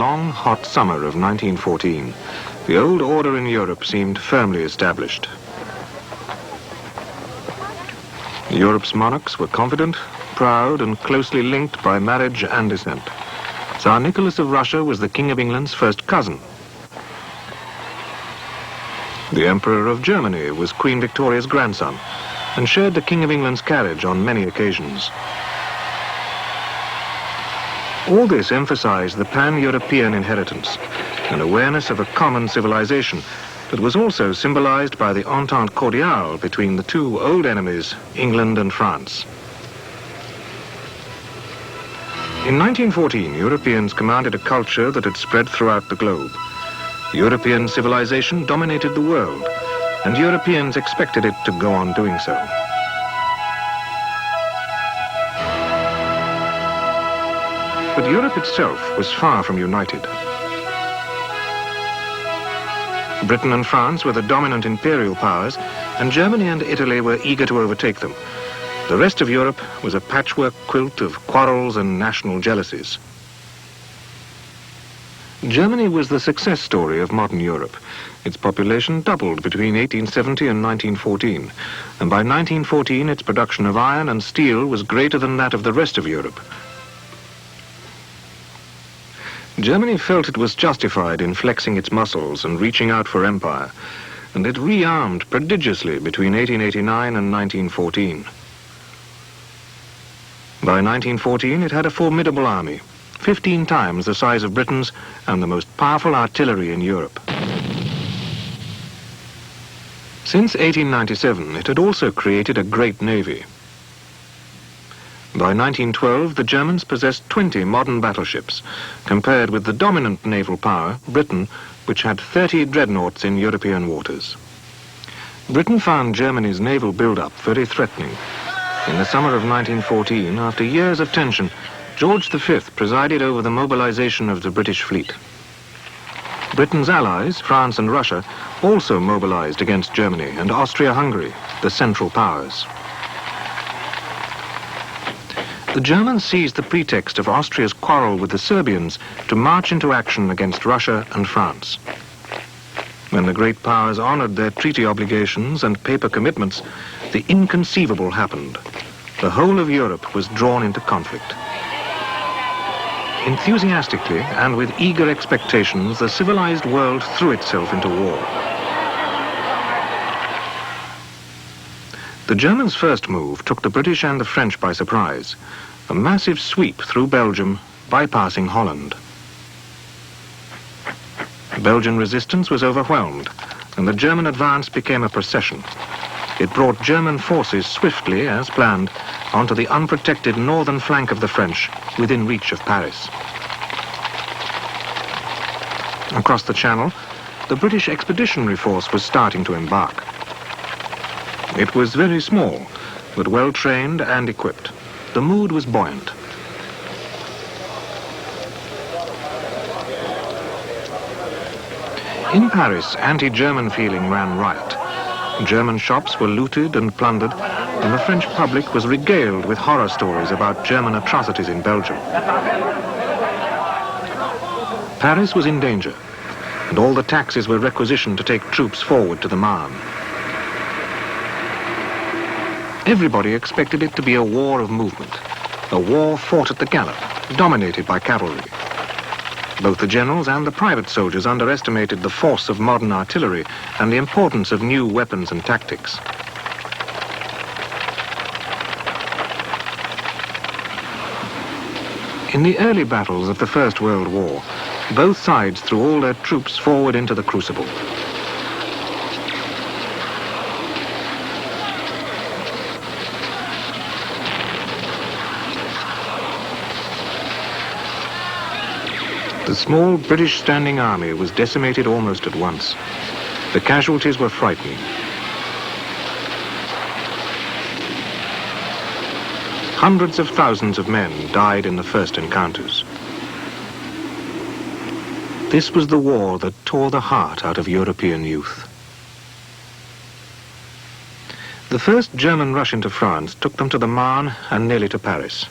long, hot summer of 1914, the old order in Europe seemed firmly established. Europe's monarchs were confident, proud, and closely linked by marriage and descent. Tsar Nicholas of Russia was the King of England's first cousin. The Emperor of Germany was Queen Victoria's grandson and shared the King of England's carriage on many occasions. All this emphasized the pan-European inheritance, an awareness of a common civilization that was also symbolized by the entente cordiale between the two old enemies, England and France. In 1914, Europeans commanded a culture that had spread throughout the globe. European civilization dominated the world, and Europeans expected it to go on doing so. But Europe itself was far from united. Britain and France were the dominant imperial powers, and Germany and Italy were eager to overtake them. The rest of Europe was a patchwork quilt of quarrels and national jealousies. Germany was the success story of modern Europe. Its population doubled between 1870 and 1914, and by 1914 its production of iron and steel was greater than that of the rest of Europe. Germany felt it was justified in flexing its muscles and reaching out for empire, and it rearmed prodigiously between 1889 and 1914. By 1914 it had a formidable army, 15 times the size of Britain's and the most powerful artillery in Europe. Since 1897 it had also created a great navy. By 1912, the Germans possessed 20 modern battleships, compared with the dominant naval power, Britain, which had 30 dreadnoughts in European waters. Britain found Germany's naval build-up very threatening. In the summer of 1914, after years of tension, George V presided over the mobilization of the British fleet. Britain's allies, France and Russia, also mobilized against Germany and Austria-Hungary, the Central Powers. The Germans seized the pretext of Austria's quarrel with the Serbians to march into action against Russia and France. When the great powers honored their treaty obligations and paper commitments, the inconceivable happened. The whole of Europe was drawn into conflict. Enthusiastically and with eager expectations, the civilized world threw itself into war. The Germans' first move took the British and the French by surprise. A massive sweep through Belgium, bypassing Holland. Belgian resistance was overwhelmed, and the German advance became a procession. It brought German forces swiftly, as planned, onto the unprotected northern flank of the French, within reach of Paris. Across the Channel, the British Expeditionary Force was starting to embark. It was very small, but well-trained and equipped. The mood was buoyant. In Paris, anti-German feeling ran riot. German shops were looted and plundered, and the French public was regaled with horror stories about German atrocities in Belgium. Paris was in danger, and all the taxes were requisitioned to take troops forward to the Marne. Everybody expected it to be a war of movement, a war fought at the gallop, dominated by cavalry. Both the generals and the private soldiers underestimated the force of modern artillery and the importance of new weapons and tactics. In the early battles of the First World War, both sides threw all their troops forward into the crucible. The small British standing army was decimated almost at once. The casualties were frightening. Hundreds of thousands of men died in the first encounters. This was the war that tore the heart out of European youth. The first German rush into France took them to the Marne and nearly to Paris.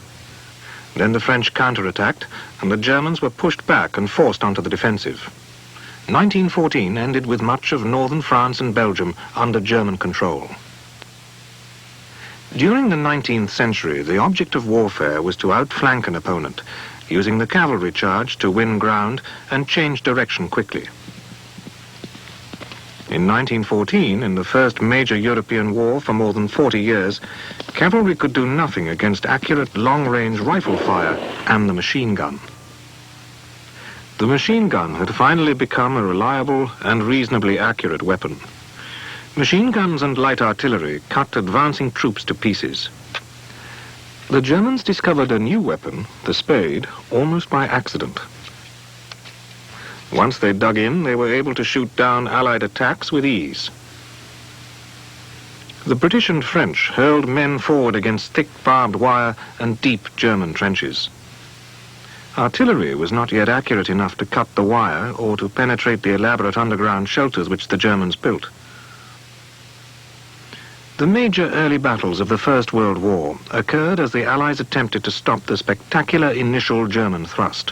Then the French counterattacked, and the Germans were pushed back and forced onto the defensive. 1914 ended with much of northern France and Belgium under German control. During the 19th century, the object of warfare was to outflank an opponent, using the cavalry charge to win ground and change direction quickly. In 1914, in the first major European war for more than 40 years, cavalry could do nothing against accurate long-range rifle fire and the machine gun. The machine gun had finally become a reliable and reasonably accurate weapon. Machine guns and light artillery cut advancing troops to pieces. The Germans discovered a new weapon, the spade, almost by accident. Once they dug in, they were able to shoot down Allied attacks with ease. The British and French hurled men forward against thick barbed wire and deep German trenches. Artillery was not yet accurate enough to cut the wire or to penetrate the elaborate underground shelters which the Germans built. The major early battles of the First World War occurred as the Allies attempted to stop the spectacular initial German thrust.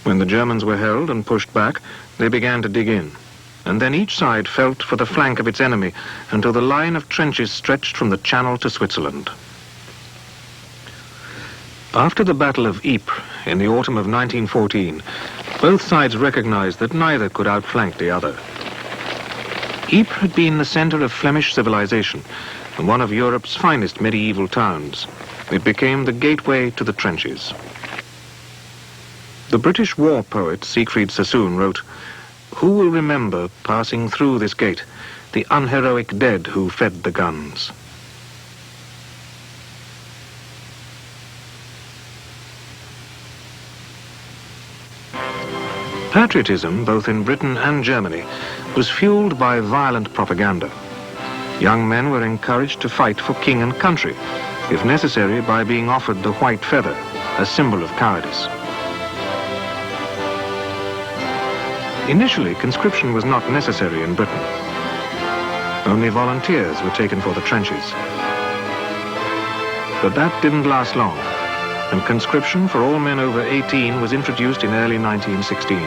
When the Germans were held and pushed back, they began to dig in, and then each side felt for the flank of its enemy until the line of trenches stretched from the Channel to Switzerland. After the Battle of Ypres in the autumn of 1914, both sides recognized that neither could outflank the other. Ypres had been the center of Flemish civilization and one of Europe's finest medieval towns. It became the gateway to the trenches. The British war poet Siegfried Sassoon wrote, "Who will remember, passing through this gate, the unheroic dead who fed the guns?" Patriotism, both in Britain and Germany, was fueled by violent propaganda. Young men were encouraged to fight for king and country, if necessary by being offered the white feather, a symbol of cowardice. Initially, conscription was not necessary in Britain. Only volunteers were taken for the trenches. But that didn't last long, and conscription for all men over 18 was introduced in early 1916.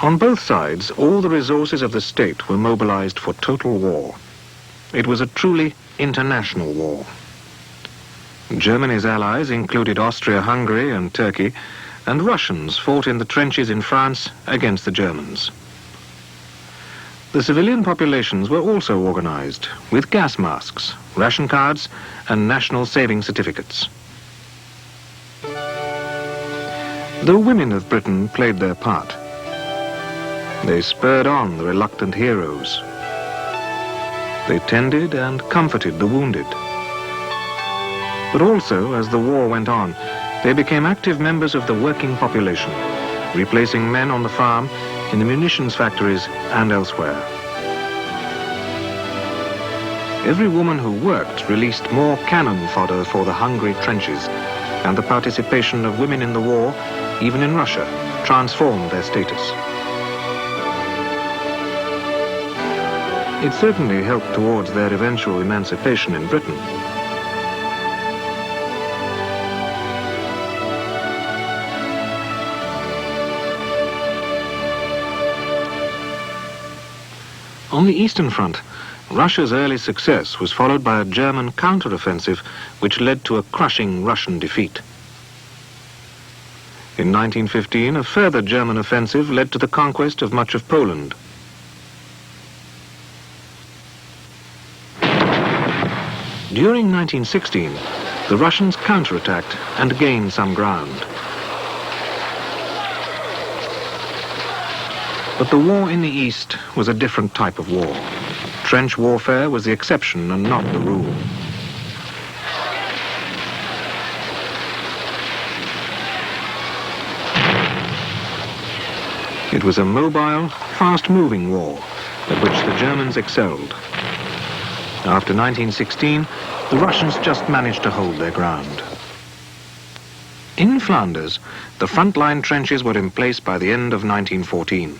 On both sides, all the resources of the state were mobilized for total war. It was a truly international war. Germany's allies included Austria-Hungary and Turkey, and Russians fought in the trenches in France against the Germans. The civilian populations were also organized, with gas masks, ration cards, and national saving certificates. The women of Britain played their part. They spurred on the reluctant heroes. They tended and comforted the wounded. But also, as the war went on, they became active members of the working population, replacing men on the farm, in the munitions factories, and elsewhere. Every woman who worked released more cannon fodder for the hungry trenches, and the participation of women in the war, even in Russia, transformed their status. It certainly helped towards their eventual emancipation in Britain. On the Eastern Front, Russia's early success was followed by a German counter-offensive which led to a crushing Russian defeat. In 1915, a further German offensive led to the conquest of much of Poland. During 1916, the Russians counterattacked and gained some ground. But the war in the East was a different type of war. Trench warfare was the exception and not the rule. It was a mobile, fast-moving war at which the Germans excelled. After 1916, the Russians just managed to hold their ground. In Flanders, the front-line trenches were in place by the end of 1914.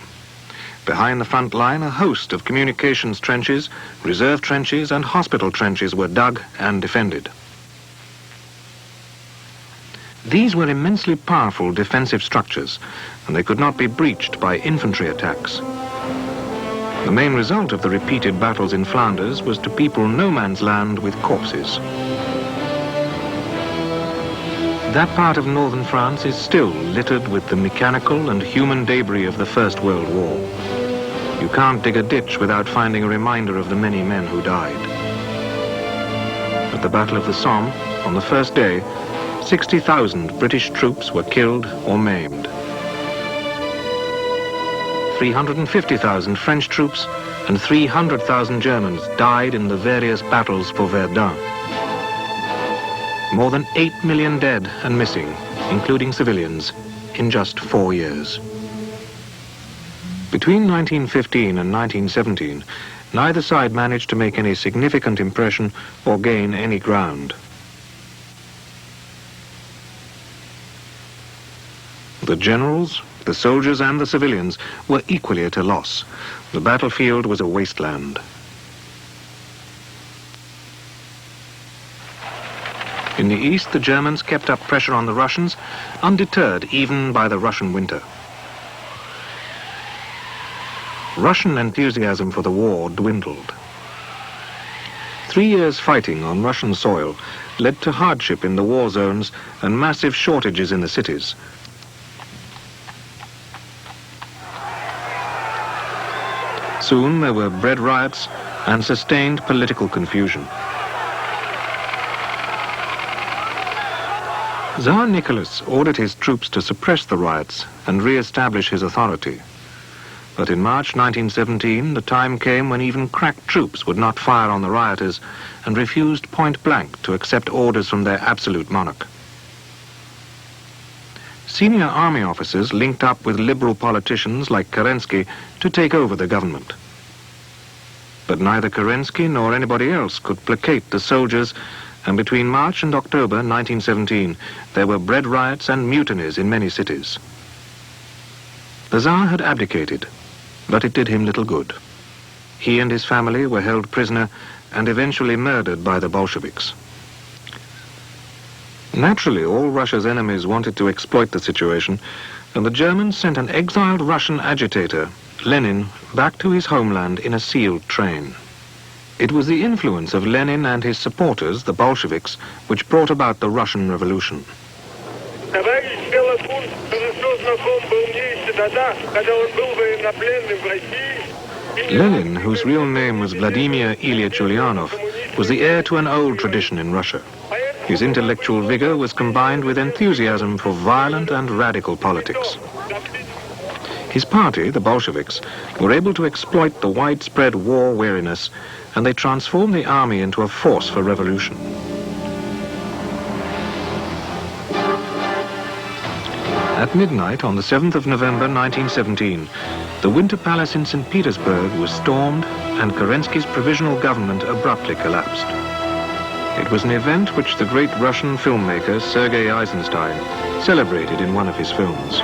Behind the front line, a host of communications trenches, reserve trenches, and hospital trenches were dug and defended. These were immensely powerful defensive structures, and they could not be breached by infantry attacks. The main result of the repeated battles in Flanders was to people no man's land with corpses. That part of northern France is still littered with the mechanical and human debris of the First World War. You can't dig a ditch without finding a reminder of the many men who died. At the Battle of the Somme, on the first day, 60,000 British troops were killed or maimed. 350,000 French troops and 300,000 Germans died in the various battles for Verdun. More than 8 million dead and missing, including civilians, in just 4 years. Between 1915 and 1917, neither side managed to make any significant impression or gain any ground. The generals, the soldiers and the civilians were equally at a loss. The battlefield was a wasteland. In the east, the Germans kept up pressure on the Russians, undeterred even by the Russian winter. Russian enthusiasm for the war dwindled. 3 years fighting on Russian soil led to hardship in the war zones and massive shortages in the cities. Soon there were bread riots and sustained political confusion. Tsar Nicholas ordered his troops to suppress the riots and re-establish his authority. But in March 1917, the time came when even crack troops would not fire on the rioters and refused point blank to accept orders from their absolute monarch. Senior army officers linked up with liberal politicians like Kerensky to take over the government. But neither Kerensky nor anybody else could placate the soldiers, and between March and October 1917, there were bread riots and mutinies in many cities. The Tsar had abdicated, but it did him little good. He and his family were held prisoner and eventually murdered by the Bolsheviks. Naturally, all Russia's enemies wanted to exploit the situation, and the Germans sent an exiled Russian agitator, Lenin, back to his homeland in a sealed train. It was the influence of Lenin and his supporters, the Bolsheviks, which brought about the Russian Revolution. Lenin, whose real name was Vladimir Ilyich Ulyanov, was the heir to an old tradition in Russia. His intellectual vigor was combined with enthusiasm for violent and radical politics. His party, the Bolsheviks, were able to exploit the widespread war weariness, and they transformed the army into a force for revolution. At midnight on the 7th of November 1917, the Winter Palace in St. Petersburg was stormed and Kerensky's provisional government abruptly collapsed. It was an event which the great Russian filmmaker Sergei Eisenstein celebrated in one of his films.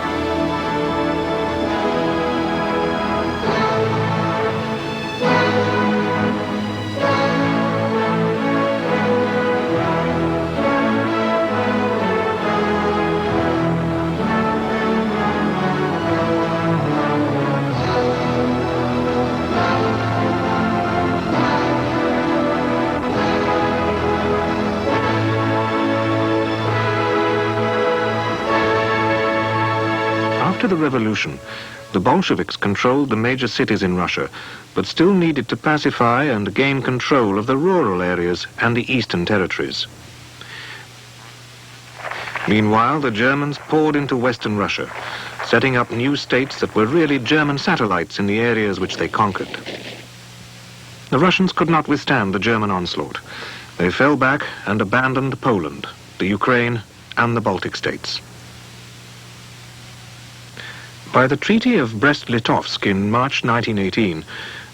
After the revolution, the Bolsheviks controlled the major cities in Russia, but still needed to pacify and gain control of the rural areas and the eastern territories. Meanwhile, the Germans poured into Western Russia, setting up new states that were really German satellites in the areas which they conquered. The Russians could not withstand the German onslaught. They fell back and abandoned Poland, the Ukraine, and the Baltic states. By the Treaty of Brest-Litovsk in March 1918,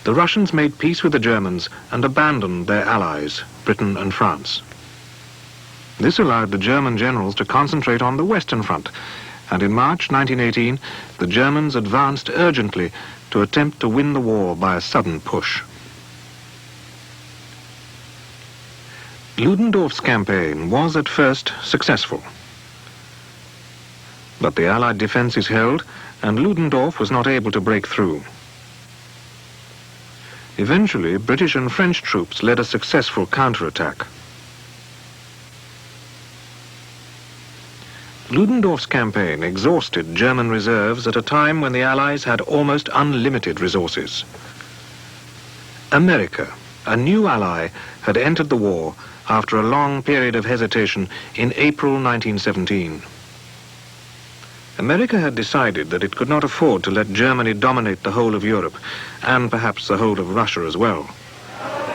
the Russians made peace with the Germans and abandoned their allies, Britain and France. This allowed the German generals to concentrate on the Western Front, and in March 1918, the Germans advanced urgently to attempt to win the war by a sudden push. Ludendorff's campaign was at first successful. But the Allied defences held, and Ludendorff was not able to break through. Eventually, British and French troops led a successful counterattack. Ludendorff's campaign exhausted German reserves at a time when the Allies had almost unlimited resources. America, a new ally, had entered the war after a long period of hesitation in April 1917. America had decided that it could not afford to let Germany dominate the whole of Europe, and perhaps the whole of Russia as well.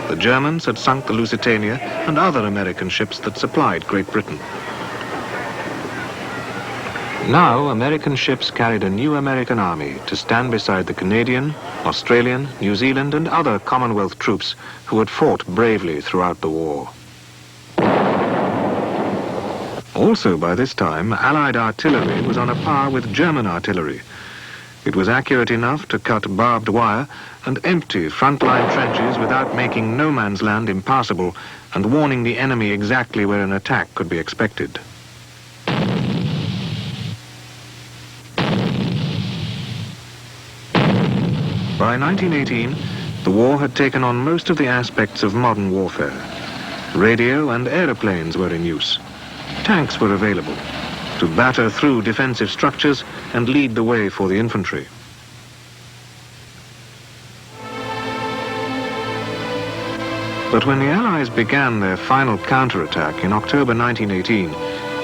The Germans had sunk the Lusitania and other American ships that supplied Great Britain. Now, American ships carried a new American army to stand beside the Canadian, Australian, New Zealand and other Commonwealth troops who had fought bravely throughout the war. Also, by this time, Allied artillery was on a par with German artillery. It was accurate enough to cut barbed wire and empty frontline trenches without making no man's land impassable and warning the enemy exactly where an attack could be expected. By 1918, the war had taken on most of the aspects of modern warfare. Radio and aeroplanes were in use. Tanks were available to batter through defensive structures and lead the way for the infantry. But when the Allies began their final counterattack in October 1918,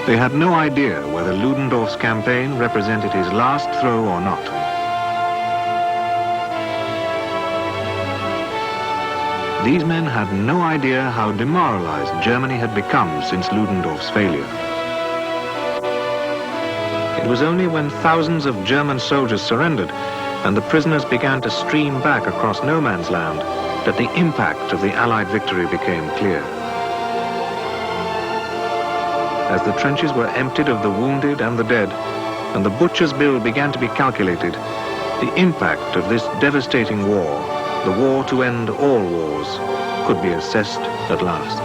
they had no idea whether Ludendorff's campaign represented his last throw or not. These men had no idea how demoralized Germany had become since Ludendorff's failure. It was only when thousands of German soldiers surrendered and the prisoners began to stream back across no man's land that the impact of the Allied victory became clear. As the trenches were emptied of the wounded and the dead, and the butcher's bill began to be calculated, the impact of this devastating war, the war to end all wars, could be assessed at last.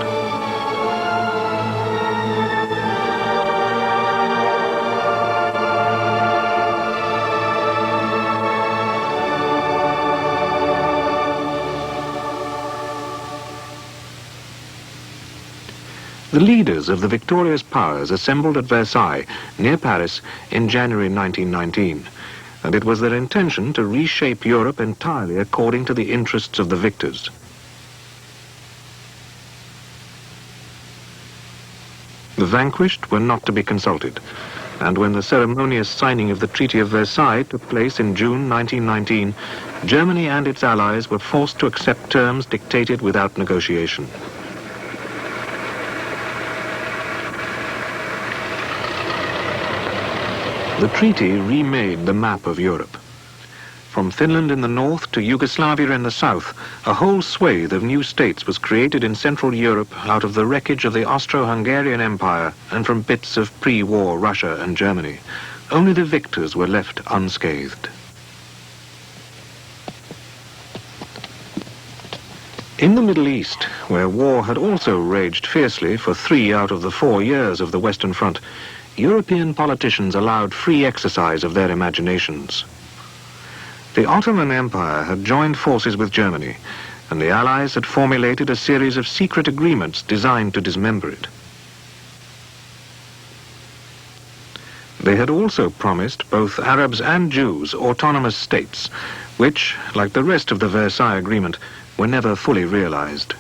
The leaders of the victorious powers assembled at Versailles, near Paris, in January 1919. And it was their intention to reshape Europe entirely according to the interests of the victors. The vanquished were not to be consulted, and when the ceremonious signing of the Treaty of Versailles took place in June 1919, Germany and its allies were forced to accept terms dictated without negotiation. The treaty remade the map of Europe. From Finland in the north to Yugoslavia in the south, a whole swathe of new states was created in Central Europe out of the wreckage of the Austro-Hungarian Empire and from bits of pre-war Russia and Germany. Only the victors were left unscathed. In the Middle East, where war had also raged fiercely for 3 out of the 4 years of the Western Front, European politicians allowed free exercise of their imaginations. The Ottoman Empire had joined forces with Germany, and the Allies had formulated a series of secret agreements designed to dismember it. They had also promised both Arabs and Jews autonomous states, which, like the rest of the Versailles Agreement, were never fully realized.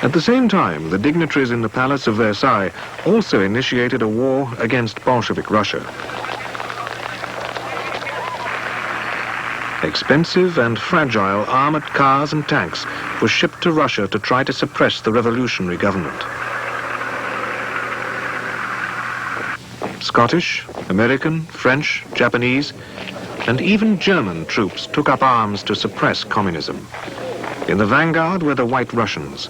At the same time, the dignitaries in the Palace of Versailles also initiated a war against Bolshevik Russia. Expensive and fragile armored cars and tanks were shipped to Russia to try to suppress the revolutionary government. Scottish, American, French, Japanese, and even German troops took up arms to suppress communism. In the vanguard were the White Russians,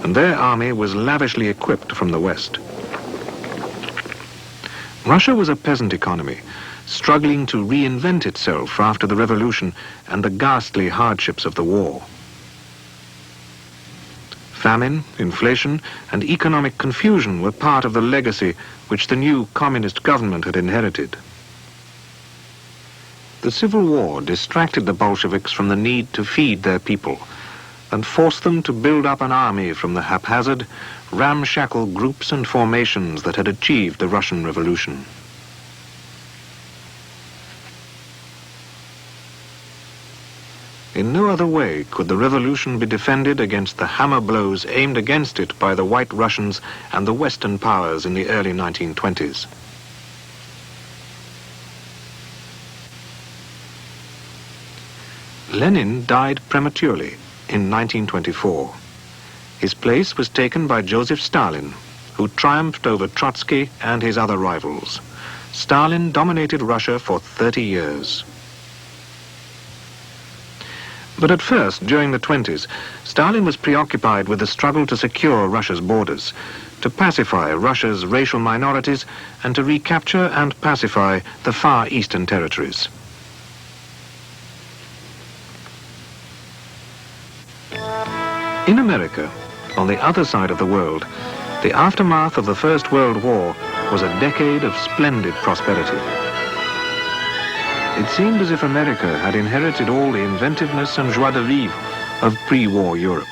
and their army was lavishly equipped from the West. Russia was a peasant economy, struggling to reinvent itself after the revolution and the ghastly hardships of the war. Famine, inflation, and economic confusion were part of the legacy which the new communist government had inherited. The Civil War distracted the Bolsheviks from the need to feed their people and forced them to build up an army from the haphazard, ramshackle groups and formations that had achieved the Russian Revolution. In no other way could the revolution be defended against the hammer blows aimed against it by the White Russians and the Western powers in the early 1920s. Lenin died prematurely in 1924. His place was taken by Joseph Stalin, who triumphed over Trotsky and his other rivals. Stalin dominated Russia for 30 years. But at first, during the 20s, Stalin was preoccupied with the struggle to secure Russia's borders, to pacify Russia's racial minorities, and to recapture and pacify the far eastern territories. In America, on the other side of the world, the aftermath of the First World War was a decade of splendid prosperity. It seemed as if America had inherited all the inventiveness and joie de vivre of pre-war Europe.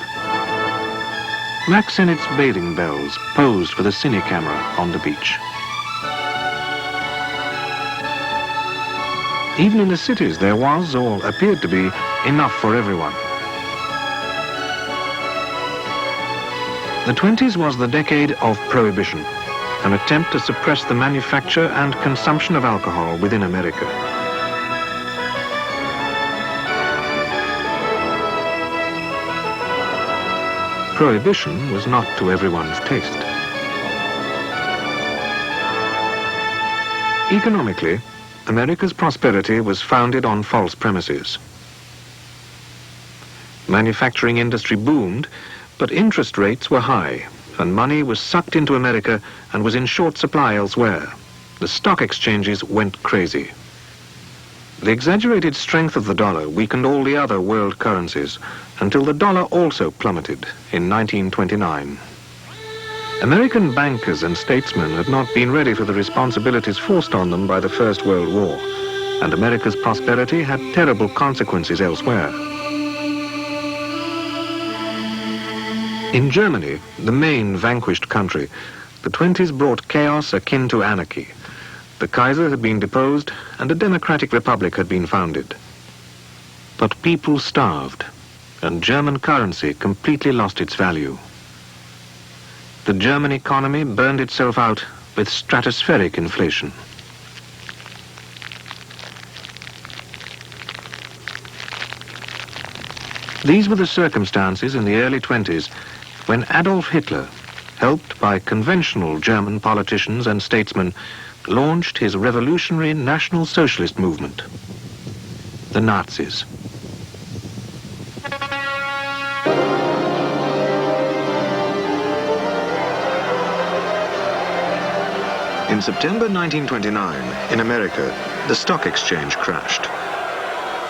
Mack Sennett's bathing bells posed for the cine camera on the beach. Even in the cities there was, or appeared to be, enough for everyone. The 20s was the decade of prohibition, an attempt to suppress the manufacture and consumption of alcohol within America. Prohibition was not to everyone's taste. Economically, America's prosperity was founded on false premises. Manufacturing industry boomed, but interest rates were high, and money was sucked into America and was in short supply elsewhere. The stock exchanges went crazy. The exaggerated strength of the dollar weakened all the other world currencies until the dollar also plummeted in 1929. American bankers and statesmen had not been ready for the responsibilities forced on them by the First World War, and America's prosperity had terrible consequences elsewhere. In Germany, the main vanquished country, the 20s brought chaos akin to anarchy. The Kaiser had been deposed and a democratic republic had been founded. But people starved, and German currency completely lost its value. The German economy burned itself out with stratospheric inflation. These were the circumstances in the early 20s when Adolf Hitler, helped by conventional German politicians and statesmen, launched his revolutionary National Socialist movement, the Nazis. In September 1929, in America, the stock exchange crashed.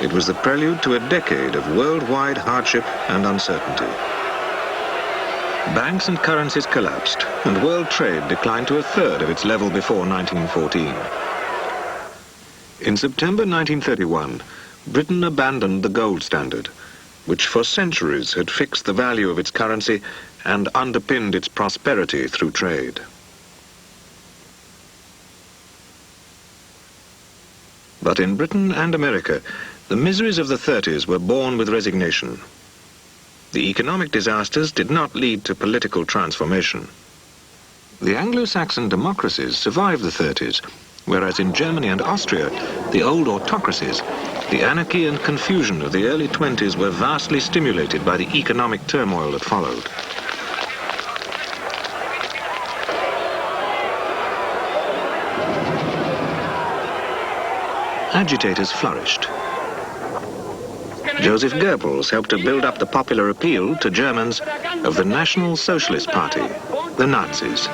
It was the prelude to a decade of worldwide hardship and uncertainty. Banks and currencies collapsed, and world trade declined to a third of its level before 1914. In September 1931, Britain abandoned the gold standard, which for centuries had fixed the value of its currency and underpinned its prosperity through trade. But in Britain and America, the miseries of the 30s were born with resignation. The economic disasters did not lead to political transformation. The Anglo-Saxon democracies survived the 30s, whereas in Germany and Austria, the old autocracies, the anarchy and confusion of the early 20s were vastly stimulated by the economic turmoil that followed. Agitators flourished. Joseph Goebbels helped to build up the popular appeal to Germans of the National Socialist Party, the Nazis,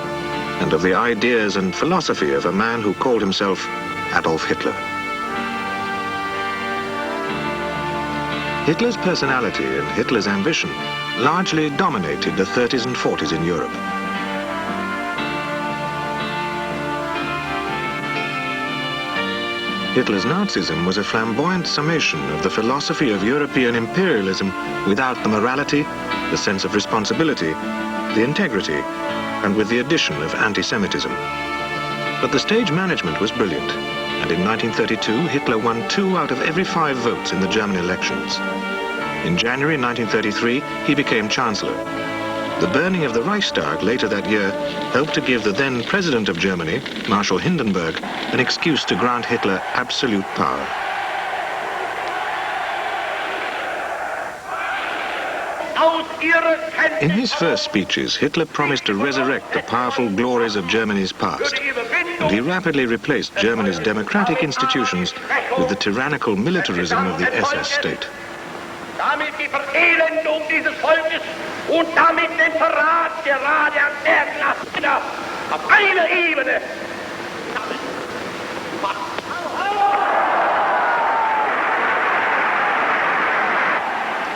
and of the ideas and philosophy of a man who called himself Adolf Hitler. Hitler's personality and Hitler's ambition largely dominated the 30s and 40s in Europe. Hitler's Nazism was a flamboyant summation of the philosophy of European imperialism without the morality, the sense of responsibility, the integrity, and with the addition of anti-Semitism. But the stage management was brilliant, and in 1932 Hitler won 2 out of every 5 votes in the German elections. In January 1933, he became Chancellor. The burning of the Reichstag later that year helped to give the then President of Germany, Marshal Hindenburg, an excuse to grant Hitler absolute power. In his first speeches, Hitler promised to resurrect the powerful glories of Germany's past, and he rapidly replaced Germany's democratic institutions with the tyrannical militarism of the SS state. Damit die Verelendung dieses Volkes und damit den Verrat gerade an der Klasse auf einer Ebene.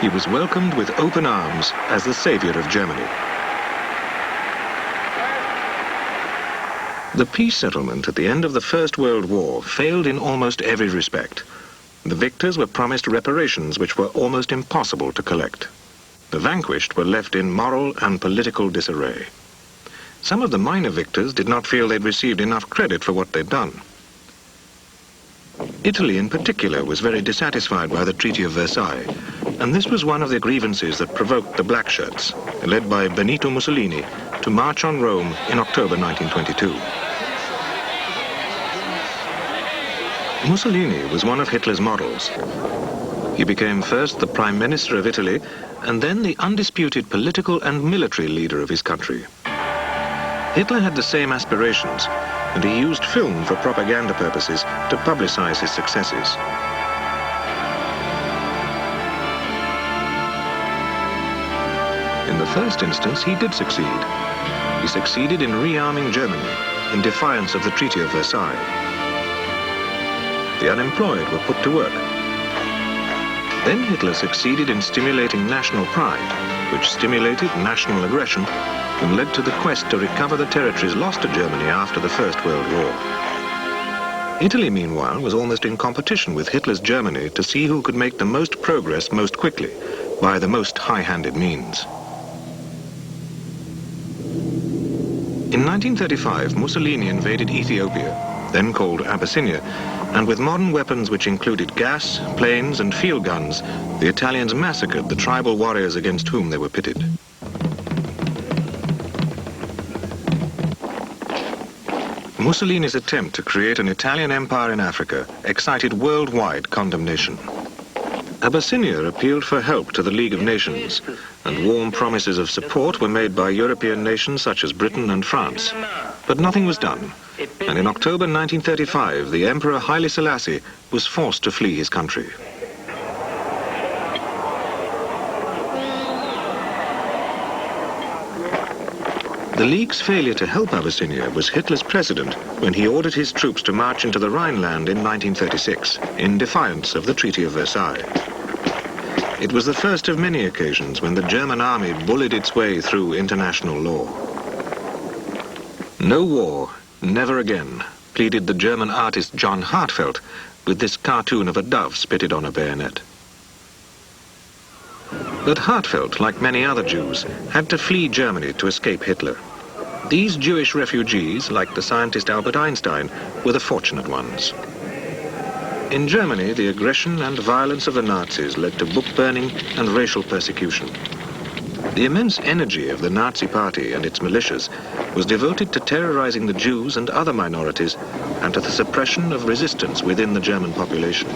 He was welcomed with open arms as the savior of Germany. The peace settlement at the end of the First World War failed in almost every respect. The victors were promised reparations which were almost impossible to collect. The vanquished were left in moral and political disarray. Some of the minor victors did not feel they'd received enough credit for what they'd done. Italy in particular was very dissatisfied by the Treaty of Versailles, and this was one of the grievances that provoked the Black Shirts, led by Benito Mussolini, to march on Rome in October 1922. Mussolini was one of Hitler's models. He became first the Prime Minister of Italy and then the undisputed political and military leader of his country. Hitler had the same aspirations, and he used film for propaganda purposes to publicize his successes. In the first instance, he did succeed. He succeeded in rearming Germany in defiance of the Treaty of Versailles. The unemployed were put to work. Then Hitler succeeded in stimulating national pride, which stimulated national aggression and led to the quest to recover the territories lost to Germany after the First World War. Italy, meanwhile, was almost in competition with Hitler's Germany to see who could make the most progress most quickly, by the most high-handed means. In 1935, Mussolini invaded Ethiopia, then called Abyssinia, and with modern weapons which included gas, planes, and field guns, the Italians massacred the tribal warriors against whom they were pitted. Mussolini's attempt to create an Italian empire in Africa excited worldwide condemnation. Abyssinia appealed for help to the League of Nations, and warm promises of support were made by European nations such as Britain and France. But nothing was done, and in October 1935, the Emperor Haile Selassie was forced to flee his country. The League's failure to help Abyssinia was Hitler's precedent when he ordered his troops to march into the Rhineland in 1936, in defiance of the Treaty of Versailles. It was the first of many occasions when the German army bullied its way through international law. No war, never again, pleaded the German artist John Hartfeldt with this cartoon of a dove spitted on a bayonet. But Hartfeldt, like many other Jews, had to flee Germany to escape Hitler. These Jewish refugees, like the scientist Albert Einstein, were the fortunate ones. In Germany, the aggression and violence of the Nazis led to book burning and racial persecution. The immense energy of the Nazi Party and its militias was devoted to terrorizing the Jews and other minorities and to the suppression of resistance within the German population.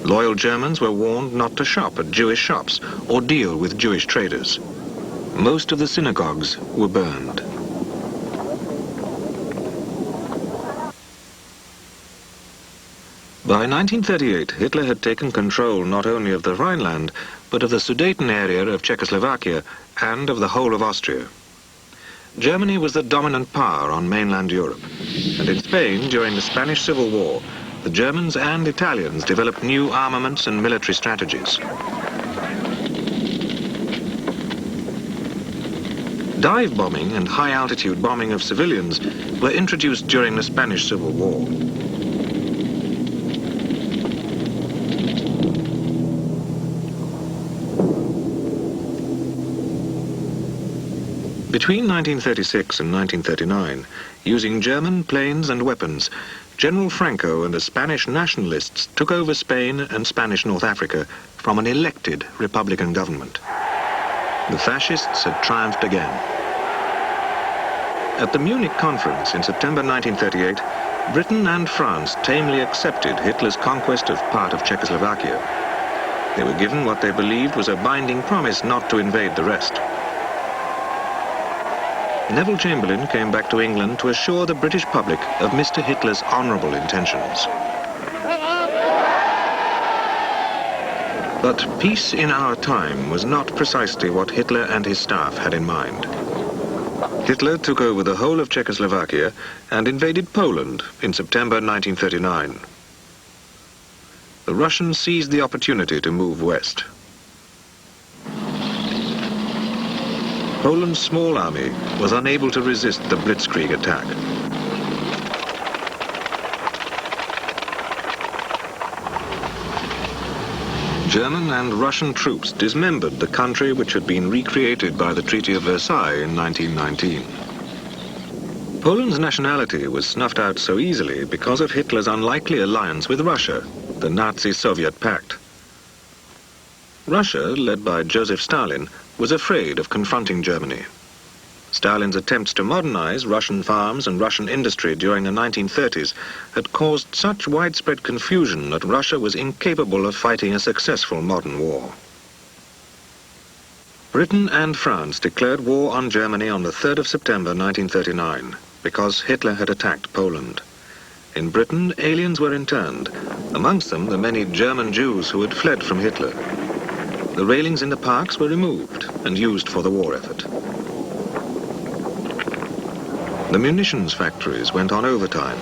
Loyal Germans were warned not to shop at Jewish shops or deal with Jewish traders. Most of the synagogues were burned. By 1938, Hitler had taken control not only of the Rhineland, but of the Sudeten area of Czechoslovakia and of the whole of Austria. Germany was the dominant power on mainland Europe, and in Spain, during the Spanish Civil War, the Germans and Italians developed new armaments and military strategies. Dive bombing and high-altitude bombing of civilians were introduced during the Spanish Civil War. Between 1936 and 1939, using German planes and weapons, General Franco and the Spanish nationalists took over Spain and Spanish North Africa from an elected Republican government. The fascists had triumphed again. At the Munich Conference in September 1938, Britain and France tamely accepted Hitler's conquest of part of Czechoslovakia. They were given what they believed was a binding promise not to invade the rest. Neville Chamberlain came back to England to assure the British public of Mr. Hitler's honourable intentions. But peace in our time was not precisely what Hitler and his staff had in mind. Hitler took over the whole of Czechoslovakia and invaded Poland in September 1939. The Russians seized the opportunity to move west. Poland's small army was unable to resist the Blitzkrieg attack. German and Russian troops dismembered the country which had been recreated by the Treaty of Versailles in 1919. Poland's nationality was snuffed out so easily because of Hitler's unlikely alliance with Russia, the Nazi-Soviet pact. Russia, led by Joseph Stalin, was afraid of confronting Germany. Stalin's attempts to modernize Russian farms and Russian industry during the 1930s had caused such widespread confusion that Russia was incapable of fighting a successful modern war. Britain and France declared war on Germany on the 3rd of September 1939 because Hitler had attacked Poland. In Britain, aliens were interned, amongst them the many German Jews who had fled from Hitler. The railings in the parks were removed and used for the war effort. The munitions factories went on overtime.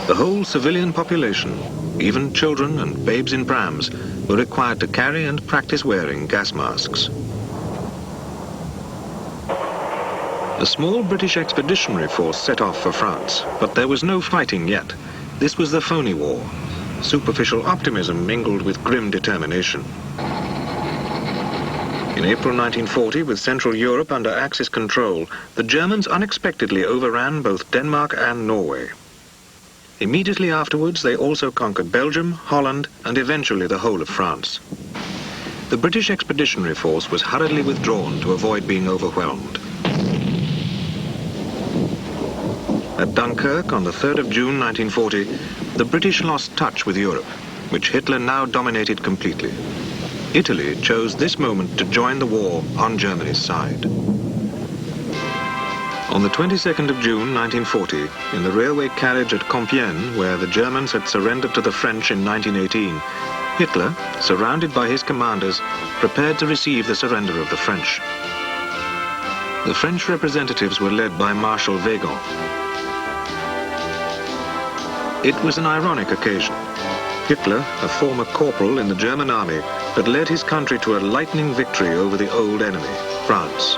The whole civilian population, even children and babes in prams, were required to carry and practice wearing gas masks. A small British expeditionary force set off for France, but there was no fighting yet. This was the phony war. Superficial optimism mingled with grim determination. In April 1940, with Central Europe under Axis control, the Germans unexpectedly overran both Denmark and Norway. Immediately afterwards, they also conquered Belgium, Holland, and eventually the whole of France. The British expeditionary force was hurriedly withdrawn to avoid being overwhelmed. At Dunkirk on the 3rd of June 1940, the British lost touch with Europe, which Hitler now dominated completely. Italy chose this moment to join the war on Germany's side. On the 22nd of June 1940, in the railway carriage at Compiègne, where the Germans had surrendered to the French in 1918, Hitler, surrounded by his commanders, prepared to receive the surrender of the French. The French representatives were led by Marshal Weygand. It was an ironic occasion. Hitler, a former corporal in the German army, had led his country to a lightning victory over the old enemy, France.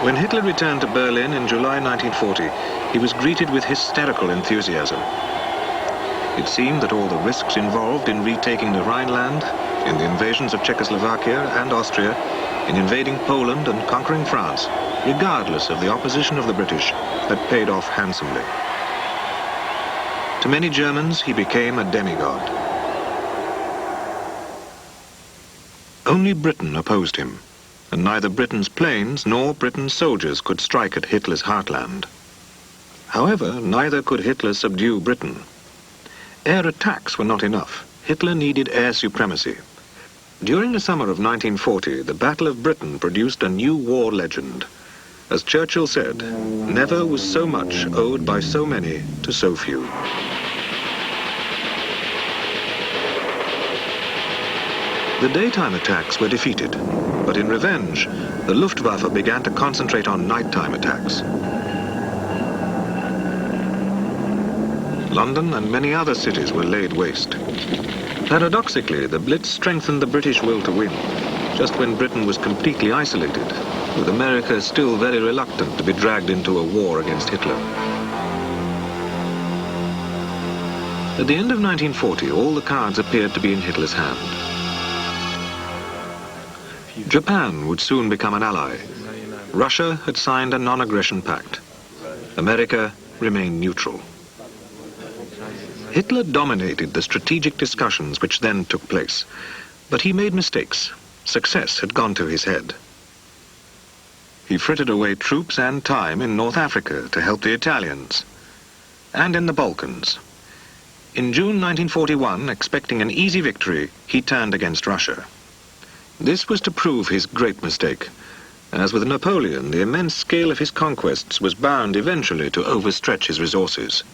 When Hitler returned to Berlin in July 1940, he was greeted with hysterical enthusiasm. It seemed that all the risks involved in retaking the Rhineland, in the invasions of Czechoslovakia and Austria, in invading Poland and conquering France, regardless of the opposition of the British, had paid off handsomely. To many Germans, he became a demigod. Only Britain opposed him, and neither Britain's planes nor Britain's soldiers could strike at Hitler's heartland. However, neither could Hitler subdue Britain. Air attacks were not enough. Hitler needed air supremacy. During the summer of 1940, the Battle of Britain produced a new war legend. As Churchill said, never was so much owed by so many to so few. The daytime attacks were defeated, but in revenge, the Luftwaffe began to concentrate on nighttime attacks. London and many other cities were laid waste. Paradoxically, the Blitz strengthened the British will to win, just when Britain was completely isolated, with America still very reluctant to be dragged into a war against Hitler. At the end of 1940, all the cards appeared to be in Hitler's hand. Japan would soon become an ally. Russia had signed a non-aggression pact. America remained neutral. Hitler dominated the strategic discussions which then took place, but he made mistakes. Success had gone to his head. He frittered away troops and time in North Africa to help the Italians, and in the Balkans. In June 1941, expecting an easy victory, he turned against Russia. This was to prove his great mistake. As with Napoleon, the immense scale of his conquests was bound eventually to overstretch his resources.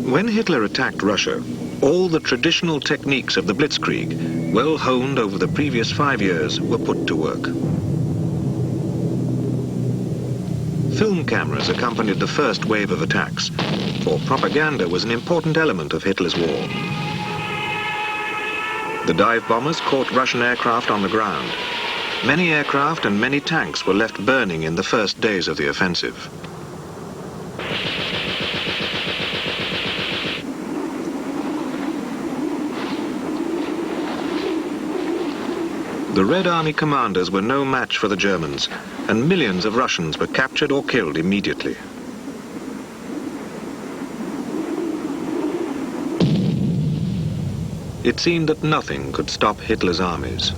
When Hitler attacked Russia, all the traditional techniques of the Blitzkrieg, well honed over the previous 5 years, were put to work. Film cameras accompanied the first wave of attacks, for propaganda was an important element of Hitler's war. The dive bombers caught Russian aircraft on the ground. Many aircraft and many tanks were left burning in the first days of the offensive. The Red Army commanders were no match for the Germans, and millions of Russians were captured or killed immediately. It seemed that nothing could stop Hitler's armies.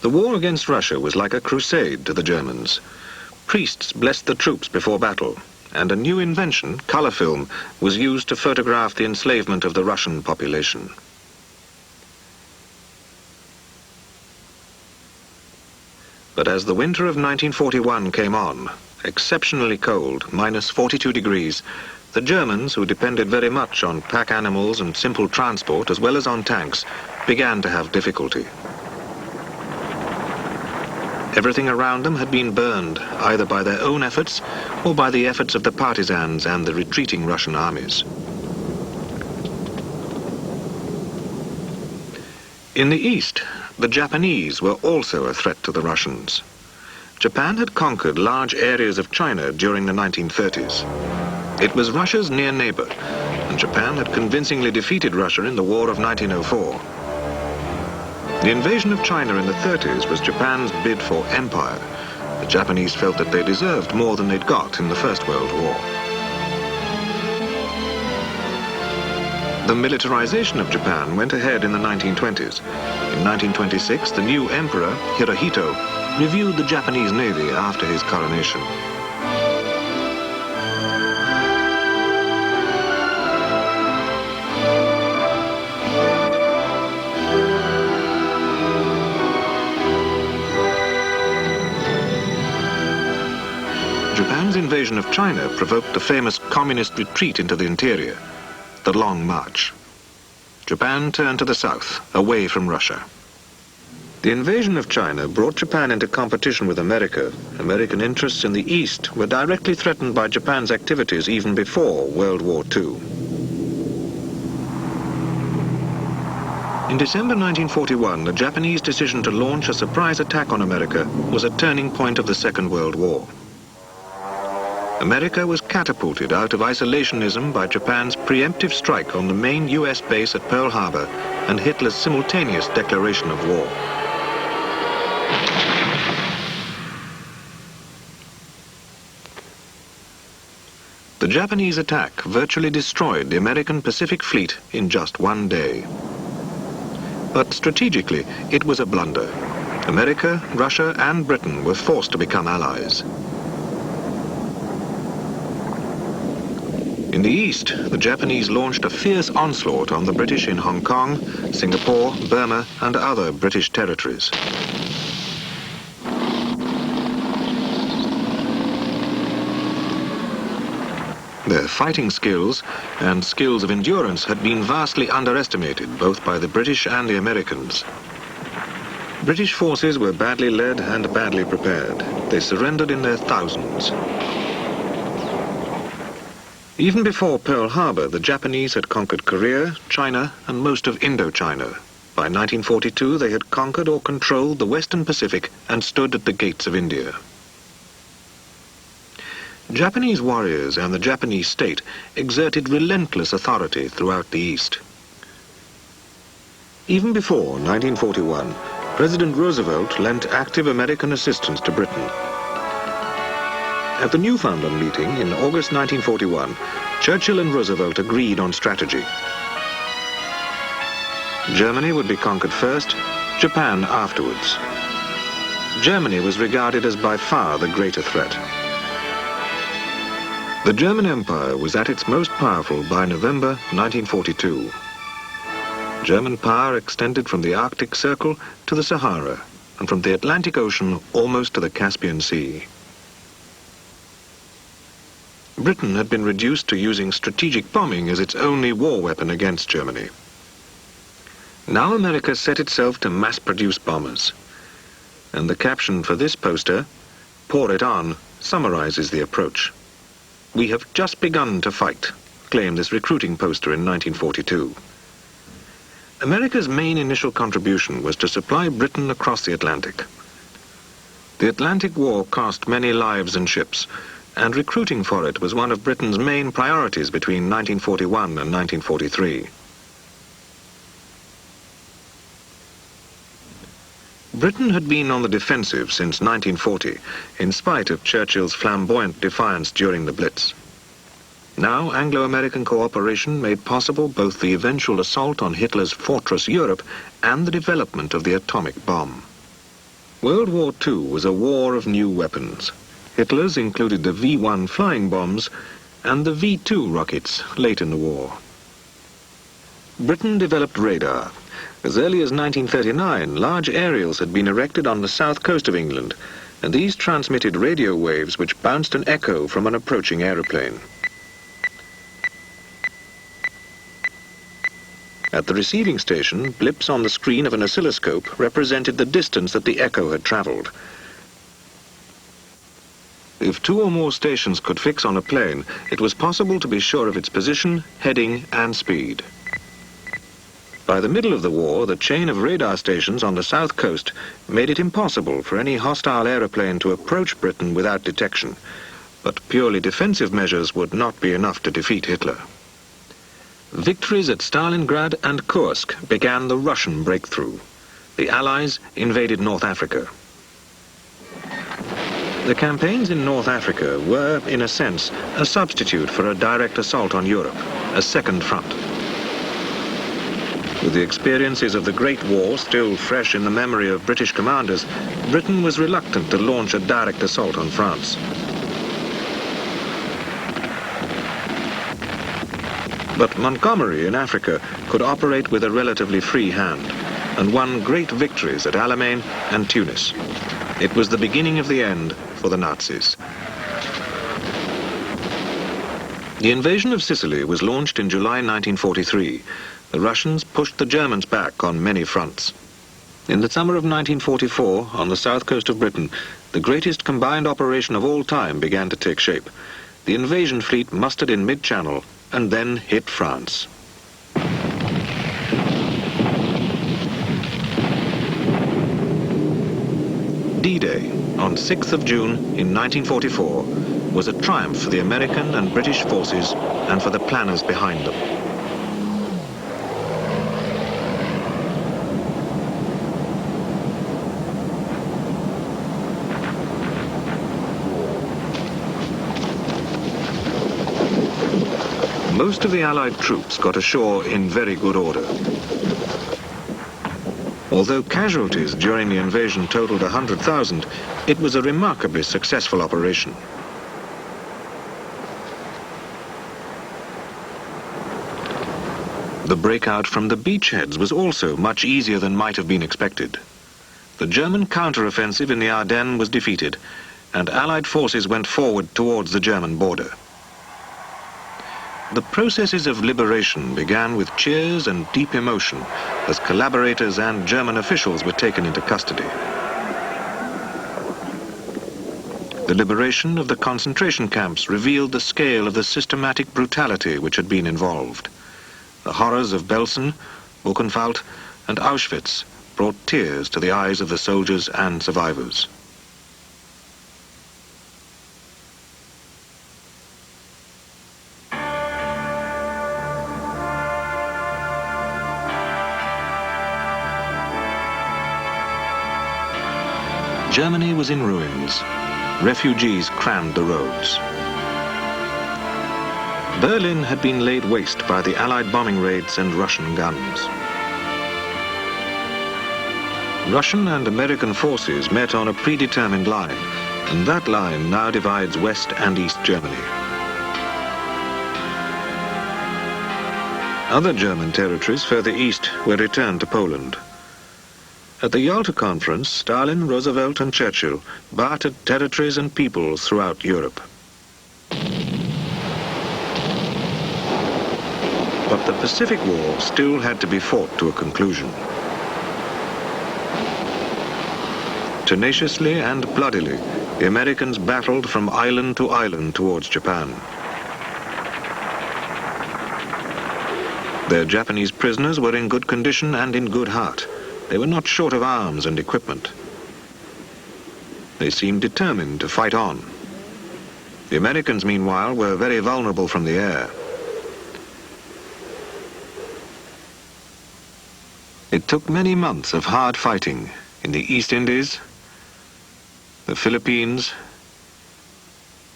The war against Russia was like a crusade to the Germans. Priests blessed the troops before battle, and a new invention, color film, was used to photograph the enslavement of the Russian population. But as the winter of 1941 came on, exceptionally cold, -42 degrees, the Germans, who depended very much on pack animals and simple transport as well as on tanks, began to have difficulty. Everything around them had been burned, either by their own efforts or by the efforts of the partisans and the retreating Russian armies. In the east, the Japanese were also a threat to the Russians. Japan had conquered large areas of China during the 1930s. It was Russia's near neighbor, and Japan had convincingly defeated Russia in the War of 1904. The invasion of China in the 30s was Japan's bid for empire. The Japanese felt that they deserved more than they'd got in the First World War. The militarization of Japan went ahead in the 1920s. In 1926, the new emperor, Hirohito, reviewed the Japanese navy after his coronation. Japan's invasion of China provoked the famous communist retreat into the interior, the Long March. Japan turned to the south, away from Russia. The invasion of China brought Japan into competition with America. American interests in the east were directly threatened by Japan's activities even before World War II. In December 1941, the Japanese decision to launch a surprise attack on America was a turning point of the Second World War. America was catapulted out of isolationism by Japan's preemptive strike on the main US base at Pearl Harbor and Hitler's simultaneous declaration of war. The Japanese attack virtually destroyed the American Pacific Fleet in just one day. But strategically, it was a blunder. America, Russia, and Britain were forced to become allies. In the east, the Japanese launched a fierce onslaught on the British in Hong Kong, Singapore, Burma, and other British territories. Their fighting skills and skills of endurance had been vastly underestimated both by the British and the Americans. British forces were badly led and badly prepared. They surrendered in their thousands. Even before Pearl Harbor, the Japanese had conquered Korea, China, and most of Indochina. By 1942, they had conquered or controlled the Western Pacific and stood at the gates of India. Japanese warriors and the Japanese state exerted relentless authority throughout the East. Even before 1941, President Roosevelt lent active American assistance to Britain. At the Newfoundland meeting in August 1941, Churchill and Roosevelt agreed on strategy. Germany would be conquered first, Japan afterwards. Germany was regarded as by far the greater threat. The German Empire was at its most powerful by November 1942. German power extended from the Arctic Circle to the Sahara, and from the Atlantic Ocean almost to the Caspian Sea. Britain had been reduced to using strategic bombing as its only war weapon against Germany. Now America set itself to mass-produce bombers. And the caption for this poster, "Pour it on," summarizes the approach. "We have just begun to fight," claimed this recruiting poster in 1942. America's main initial contribution was to supply Britain across the Atlantic. The Atlantic War cost many lives and ships, and recruiting for it was one of Britain's main priorities between 1941 and 1943. Britain had been on the defensive since 1940, in spite of Churchill's flamboyant defiance during the Blitz. Now, Anglo-American cooperation made possible both the eventual assault on Hitler's fortress Europe and the development of the atomic bomb. World War II was a war of new weapons. Hitler's included the V-1 flying bombs and the V-2 rockets late in the war. Britain developed radar. As early as 1939, large aerials had been erected on the south coast of England, and these transmitted radio waves which bounced an echo from an approaching aeroplane. At the receiving station, blips on the screen of an oscilloscope represented the distance that the echo had traveled. If two or more stations could fix on a plane, it was possible to be sure of its position, heading, and speed. By the middle of the war, the chain of radar stations on the south coast made it impossible for any hostile aeroplane to approach Britain without detection, but purely defensive measures would not be enough to defeat Hitler. Victories at Stalingrad and Kursk began the Russian breakthrough. The Allies invaded North Africa. The campaigns in North Africa were, in a sense, a substitute for a direct assault on Europe, a second front. With the experiences of the Great War still fresh in the memory of British commanders, Britain was reluctant to launch a direct assault on France. But Montgomery in Africa could operate with a relatively free hand and won great victories at Alamein and Tunis. It was the beginning of the end for the Nazis. The invasion of Sicily was launched in July 1943. The Russians pushed the Germans back on many fronts. In the summer of 1944, on the south coast of Britain, the greatest combined operation of all time began to take shape. The invasion fleet mustered in mid-channel and then hit France. D-Day, on 6th of June in 1944, was a triumph for the American and British forces and for the planners behind them. Most of the Allied troops got ashore in very good order. Although casualties during the invasion totaled 100,000, it was a remarkably successful operation. The breakout from the beachheads was also much easier than might have been expected. The German counter-offensive in the Ardennes was defeated, and Allied forces went forward towards the German border. The processes of liberation began with cheers and deep emotion as collaborators and German officials were taken into custody. The liberation of the concentration camps revealed the scale of the systematic brutality which had been involved. The horrors of Belsen, Buchenwald, and Auschwitz brought tears to the eyes of the soldiers and survivors. Germany was in ruins. Refugees crammed the roads. Berlin had been laid waste by the Allied bombing raids and Russian guns. Russian and American forces met on a predetermined line, and that line now divides West and East Germany. Other German territories further east were returned to Poland. At the Yalta Conference, Stalin, Roosevelt and Churchill bartered territories and peoples throughout Europe. But the Pacific War still had to be fought to a conclusion. Tenaciously and bloodily, the Americans battled from island to island towards Japan. Their Japanese prisoners were in good condition and in good heart. They were not short of arms and equipment. They seemed determined to fight on. The Americans, meanwhile, were very vulnerable from the air. It took many months of hard fighting in the East Indies, the Philippines,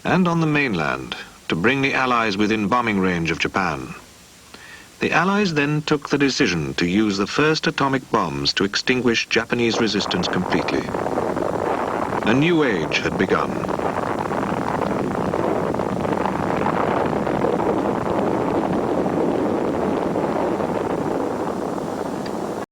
and on the mainland to bring the Allies within bombing range of Japan. The Allies then took the decision to use the first atomic bombs to extinguish Japanese resistance completely. A new age had begun.